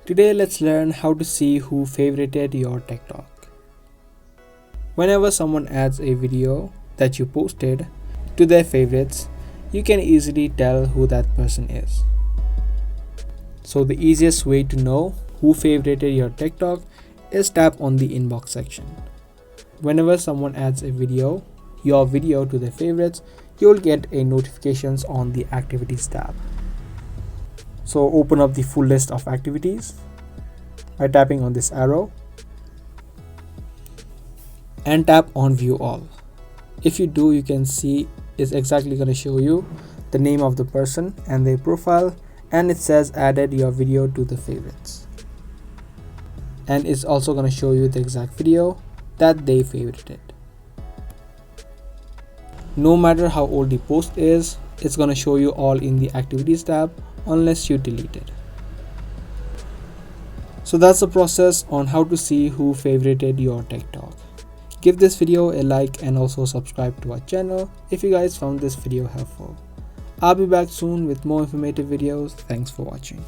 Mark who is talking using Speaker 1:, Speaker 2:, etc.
Speaker 1: Today let's learn how to see who favorited your TikTok. Whenever someone adds a video that you posted to their favorites, you can easily tell who that person is. So the easiest way to know who favorited your TikTok is tap on the inbox section. Whenever someone adds your video to their favorites, you'll get a notifications on the activities tab. So open up the full list of activities by tapping on this arrow and tap on view all. If you do, you can see it's exactly going to show you the name of the person and their profile, and it says added your video to the favorites, and it's also going to show you the exact video that they favorited. No matter how old the post is, it's going to show you all in the activities tab unless you delete it. So that's the process on how to see who favorited your TikTok. Give this video a like and also subscribe to our channel if you guys found this video helpful. I'll be back soon with more informative videos. Thanks for watching.